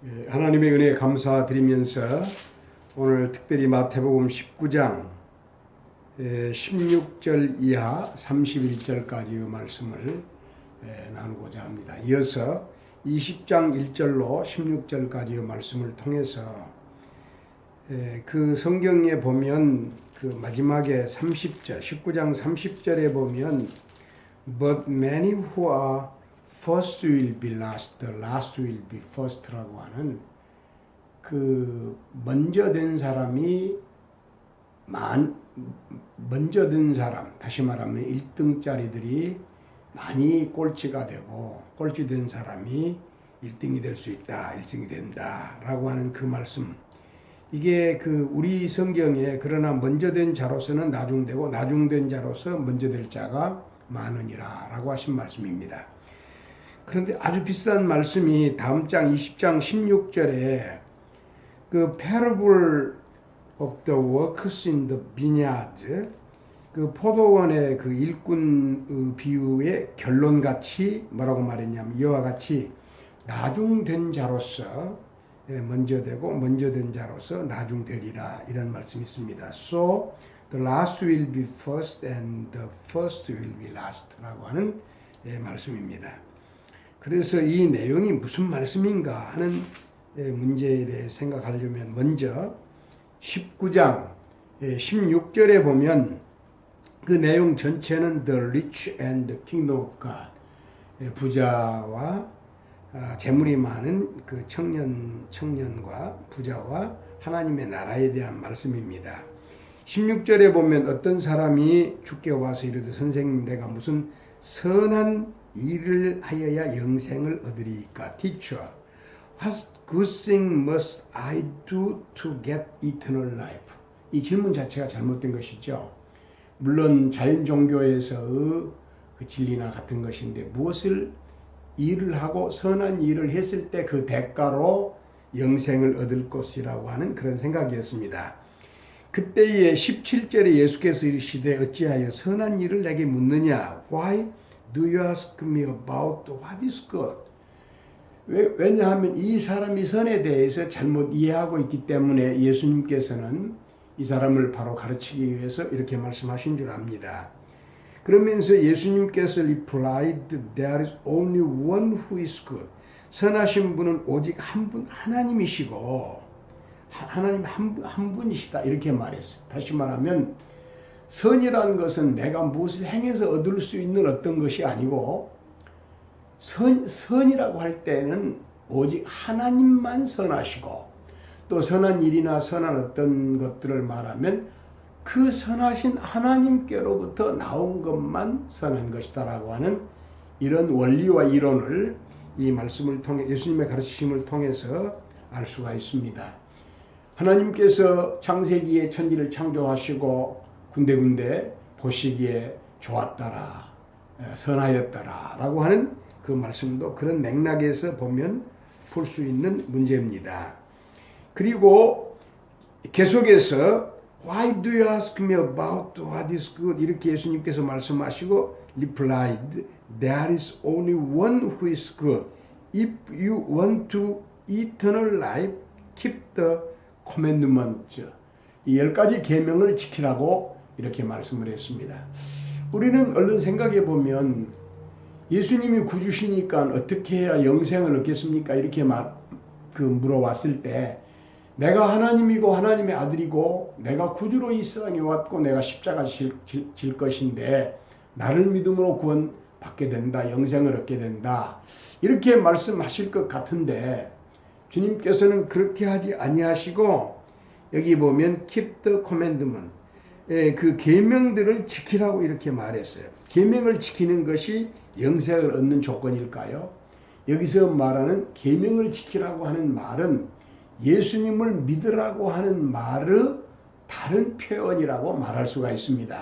하나님의 은혜에 감사드리면서 오늘 특별히 마태복음 19장 16절 이하 31절까지의 말씀을 나누고자 합니다. 이어서 20장 1절로 16절까지의 말씀을 통해서 그 성경에 보면 그 마지막에 30절, 19장 30절에 보면 But many who are first will be last, the last will be first라고 하는 그 먼저 된 사람이 먼저 된 사람, 다시 말하면 1등짜리들이 많이 꼴찌가 되고 꼴찌 된 사람이 1등이 될 수 있다, 1등이 된다라고 하는 그 말씀. 이게 그 우리 성경에 그러나 먼저 된 자로서는 나중되고 나중된 자로서 먼저 될 자가 많으니라 라고 하신 말씀입니다. 그런데 아주 비슷한 말씀이 다음 장 20장 16절에 그 parable of the workers in the vineyard, 그 포도원의 그 일꾼 비유의 결론같이 뭐라고 말했냐면 이와 같이 나중된 자로서 먼저 되고 먼저 된 자로서 나중되리라 이런 말씀이 있습니다. So the last will be first and the first will be last 라고 하는 말씀입니다. 그래서 이 내용이 무슨 말씀인가 하는 문제에 대해 생각하려면 먼저 19장 16절에 보면 그 내용 전체는 The rich and the kingdom of God, 부자와 재물이 많은 그 청년과 부자와 하나님의 나라에 대한 말씀입니다. 16절에 보면 어떤 사람이 주께 와서 이르되 선생님 내가 무슨 선한 일을 하여야 영생을 얻으리이까? Teacher, what good thing must I do to get eternal life? 이 질문 자체가 잘못된 것이죠. 물론 자연 종교에서의 그 진리나 같은 것인데 무엇을 일을 하고 선한 일을 했을 때 그 대가로 영생을 얻을 것이라고 하는 그런 생각이었습니다. 그때의 17절에 예수께서 이르시되 어찌하여 선한 일을 내게 묻느냐? Why do you ask me about what is good? 왜냐하면 이 사람이 선에 대해서 잘못 이해하고 있기 때문에 예수님께서는 이 사람을 바로 가르치기 위해서 이렇게 말씀하신 줄 압니다. 그러면서 예수님께서 replied, there is only one who is good. 선하신 분은 오직 한 분, 하나님이시고 하나님 한 분이시다 이렇게 말했어요. 다시 말하면 선이라는 것은 내가 무엇을 행해서 얻을 수 있는 어떤 것이 아니고 선이라고 할 때는 오직 하나님만 선하시고 또 선한 일이나 선한 어떤 것들을 말하면 그 선하신 하나님께로부터 나온 것만 선한 것이다라고 하는 이런 원리와 이론을 이 말씀을 통해 예수님의 가르치심을 통해서 알 수가 있습니다. 하나님께서 창세기에 천지를 창조하시고 군데군데 보시기에 좋았더라, 선하였더라 라고 하는 그 말씀도 그런 맥락에서 보면 볼 수 있는 문제입니다. 그리고 계속해서 Why do you ask me about what is good? 이렇게 예수님께서 말씀하시고 replied, There is only one who is good. If you want to eternal life, keep the commandments. 이 10가지 계명을 지키라고 이렇게 말씀을 했습니다. 우리는 얼른 생각해 보면 예수님이 구주시니까 어떻게 해야 영생을 얻겠습니까? 이렇게 물어왔을 때 내가 하나님이고 하나님의 아들이고 내가 구주로 이 세상에 왔고 내가 십자가 질 것인데 나를 믿음으로 구원 받게 된다, 영생을 얻게 된다 이렇게 말씀하실 것 같은데 주님께서는 그렇게 하지 아니하시고 여기 보면 keep the commandment, 그 계명들을 지키라고 이렇게 말했어요. 계명을 지키는 것이 영생을 얻는 조건일까요? 여기서 말하는 계명을 지키라고 하는 말은 예수님을 믿으라고 하는 말의 다른 표현이라고 말할 수가 있습니다.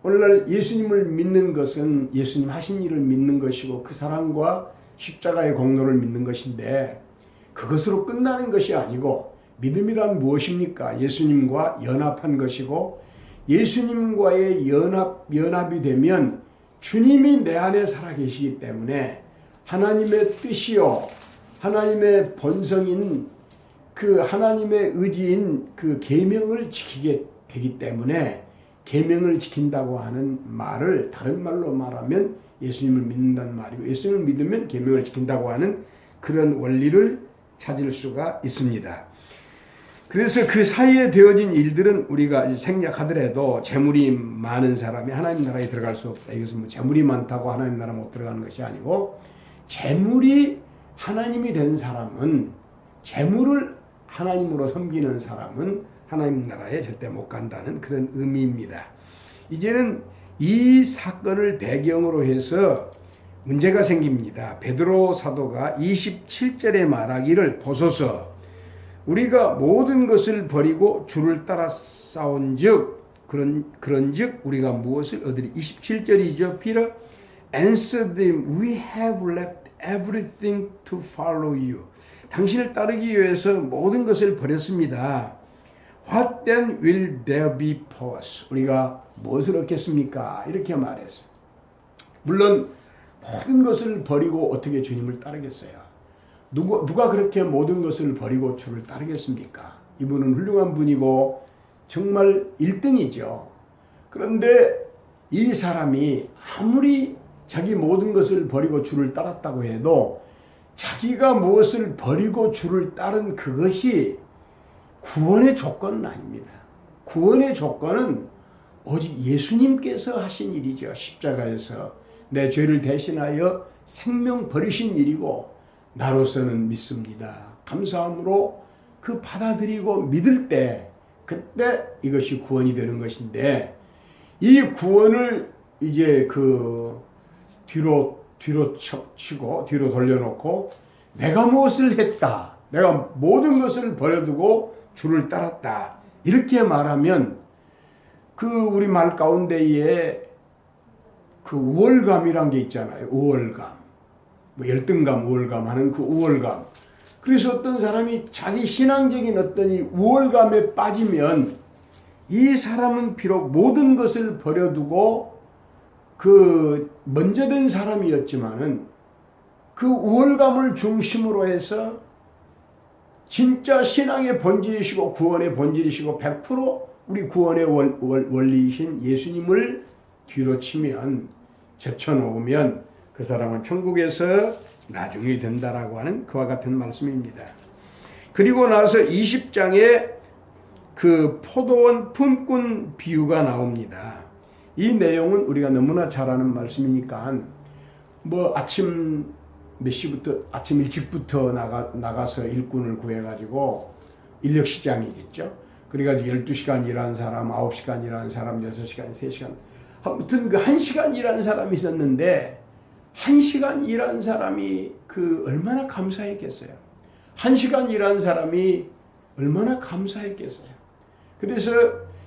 오늘날 예수님을 믿는 것은 예수님 하신 일을 믿는 것이고 그 사랑과 십자가의 공로를 믿는 것인데 그것으로 끝나는 것이 아니고 믿음이란 무엇입니까? 예수님과 연합한 것이고 예수님과의 연합이 되면 주님이 내 안에 살아계시기 때문에 하나님의 뜻이요 하나님의 본성인 그 하나님의 의지인 그 계명을 지키게 되기 때문에 계명을 지킨다고 하는 말을 다른 말로 말하면 예수님을 믿는다는 말이고 예수님을 믿으면 계명을 지킨다고 하는 그런 원리를 찾을 수가 있습니다. 그래서 그 사이에 되어진 일들은 우리가 생략하더라도 재물이 많은 사람이 하나님 나라에 들어갈 수 없다. 이것은 뭐 재물이 많다고 하나님 나라 못 들어가는 것이 아니고 재물이 하나님이 된 사람은 재물을 하나님으로 섬기는 사람은 하나님 나라에 절대 못 간다는 그런 의미입니다. 이제는 이 사건을 배경으로 해서 문제가 생깁니다. 베드로 사도가 27절에 말하기를 보소서 우리가 모든 것을 버리고 주를 따라 싸운즉 그런즉 우리가 무엇을 얻으리. 27절이죠. Peter answered them, we have left everything to follow you. 당신을 따르기 위해서 모든 것을 버렸습니다. What then will there be for us? 우리가 무엇을 얻겠습니까? 이렇게 말했어요. 물론 모든 것을 버리고 어떻게 주님을 따르겠어요? 누가 그렇게 모든 것을 버리고 주를 따르겠습니까? 이분은 훌륭한 분이고 정말 1등이죠. 그런데 이 사람이 아무리 자기 모든 것을 버리고 주를 따랐다고 해도 자기가 무엇을 버리고 주를 따른 그것이 구원의 조건은 아닙니다. 구원의 조건은 오직 예수님께서 하신 일이죠. 십자가에서 내 죄를 대신하여 생명 버리신 일이고 나로서는 믿습니다. 감사함으로 그 받아들이고 믿을 때 그때 이것이 구원이 되는 것인데 이 구원을 이제 그 뒤로 치고 뒤로 돌려놓고 내가 무엇을 했다. 내가 모든 것을 버려두고 주를 따랐다. 이렇게 말하면 그 우리 말 가운데에 그 우월감이란 게 있잖아요. 우월감. 뭐 열등감, 우월감 하는 그 우월감. 그래서 어떤 사람이 자기 신앙적인 어떤 이 우월감에 빠지면 이 사람은 비록 모든 것을 버려두고 그 먼저 된 사람이었지만은 그 우월감을 중심으로 해서 진짜 신앙의 본질이시고 구원의 본질이시고 100% 우리 구원의 원리이신 예수님을 뒤로 치면 제쳐놓으면 그 사람은 천국에서 나중에 된다라고 하는 그와 같은 말씀입니다. 그리고 나서 20장에 그 포도원 품꾼 비유가 나옵니다. 이 내용은 우리가 너무나 잘 아는 말씀이니까 뭐 아침 몇 시부터 아침 일찍부터 나가서 일꾼을 구해가지고 인력시장이겠죠. 그래가지고 12시간 일하는 사람, 9시간 일하는 사람, 6시간, 3시간 아무튼 그 1시간 일하는 사람이 있었는데 1시간 일하는 사람이 그 얼마나 감사했겠어요. 1시간 일하는 사람이 얼마나 감사했겠어요. 그래서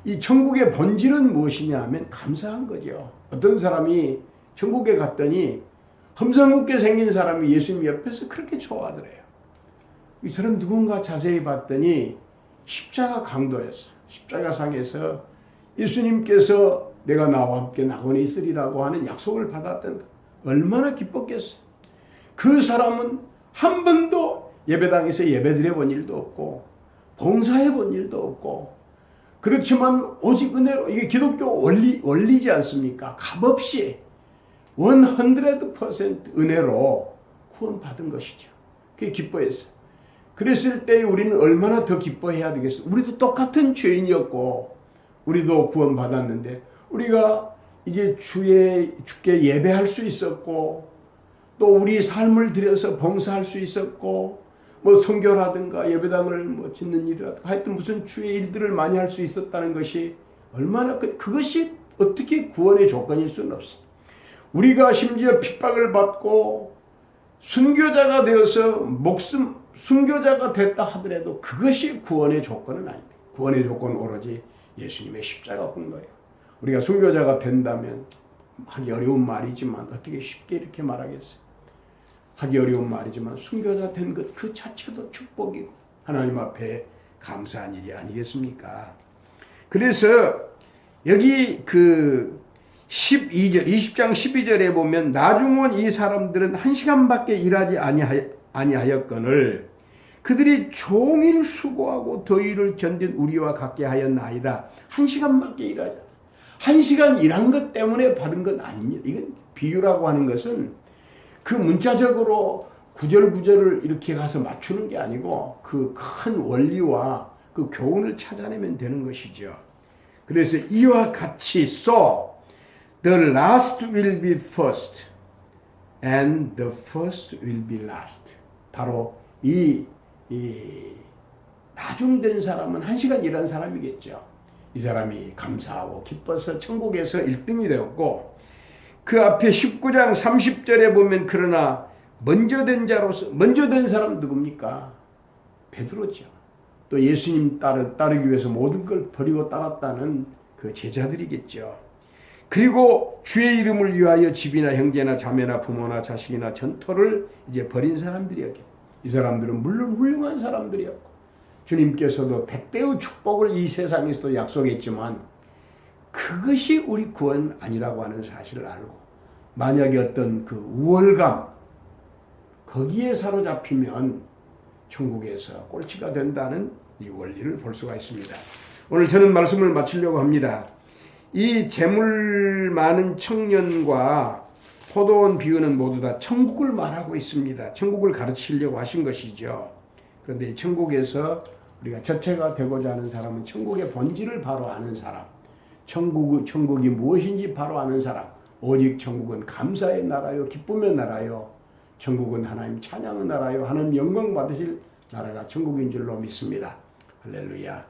이 천국의 본질은 무엇이냐 하면 감사한 거죠. 어떤 사람이 천국에 갔더니 험상궂게 생긴 사람이 예수님 옆에서 그렇게 좋아하더래요. 이 사람 누군가 자세히 봤더니 십자가 강도였어요. 십자가상에서 예수님께서 내가 나와 함께 낙원에 있으리라고 하는 약속을 받았던 얼마나 기뻤겠어요. 그 사람은 한 번도 예배당에서 예배드려 본 일도 없고 봉사해 본 일도 없고 그렇지만 오직 은혜로 이게 기독교 원리지 않습니까? 값없이 100% 은혜로 구원받은 것이죠. 그게 기뻐했어요. 그랬을 때 우리는 얼마나 더 기뻐해야 되겠어요. 우리도 똑같은 죄인이었고 우리도 구원받았는데 우리가 이제 주께 예배할 수 있었고 또 우리 삶을 들여서 봉사할 수 있었고 뭐 선교라든가 예배당을 뭐 짓는 일이라든가 하여튼 무슨 주의 일들을 많이 할 수 있었다는 것이 얼마나 그것이 어떻게 구원의 조건일 수는 없어요. 우리가 심지어 핍박을 받고 순교자가 되어서 순교자가 됐다 하더라도 그것이 구원의 조건은 아닙니다. 구원의 조건은 오로지 예수님의 십자가 본 거예요. 우리가 순교자가 된다면 하기 어려운 말이지만 어떻게 쉽게 이렇게 말하겠어요. 하기 어려운 말이지만 순교자 된 것 그 자체도 축복이고 하나님 앞에 감사한 일이 아니겠습니까? 그래서 여기 그 12절 20장 12절에 보면 나중 온 이 사람들은 1시간밖에 일하지 아니하였거늘 그들이 종일 수고하고 더위를 견딘 우리와 같게 하였나이다. 1시간밖에 일하자. 1시간 일한 것 때문에 받은 건 아닙니다. 이건 비유라고 하는 것은 그 문자적으로 구절구절을 이렇게 가서 맞추는 게 아니고 그 큰 원리와 그 교훈을 찾아내면 되는 것이죠. 그래서 이와 같이 so the last will be first and the first will be last. 바로 이 나중된 사람은 1시간 일한 사람이겠죠. 이 사람이 감사하고 기뻐서 천국에서 1등이 되었고 그 앞에 19장 30절에 보면 그러나 먼저 된 자로서 먼저 된 사람 누굽니까? 베드로죠. 또 예수님 따르기 위해서 모든 걸 버리고 따랐다는 그 제자들이겠죠. 그리고 주의 이름을 위하여 집이나 형제나 자매나 부모나 자식이나 전토를 이제 버린 사람들이었겠죠. 이 사람들은 물론 훌륭한 사람들이었고 주님께서도 100배의 축복을 이 세상에서도 약속했지만 그것이 우리 구원 아니라고 하는 사실을 알고 만약에 어떤 그 우월감 거기에 사로잡히면 천국에서 꼴찌가 된다는 이 원리를 볼 수가 있습니다. 오늘 저는 말씀을 마치려고 합니다. 이 재물 많은 청년과 포도원 비유는 모두 다 천국을 말하고 있습니다. 천국을 가르치려고 하신 것이죠. 그런데 천국에서 우리가 저체가 되고자 하는 사람은 천국의 본질을 바로 아는 사람, 천국이 무엇인지 바로 아는 사람, 오직 천국은 감사의 나라요, 기쁨의 나라요, 천국은 하나님 찬양의 나라요, 하나님 영광 받으실 나라가 천국인 줄로 믿습니다. 할렐루야.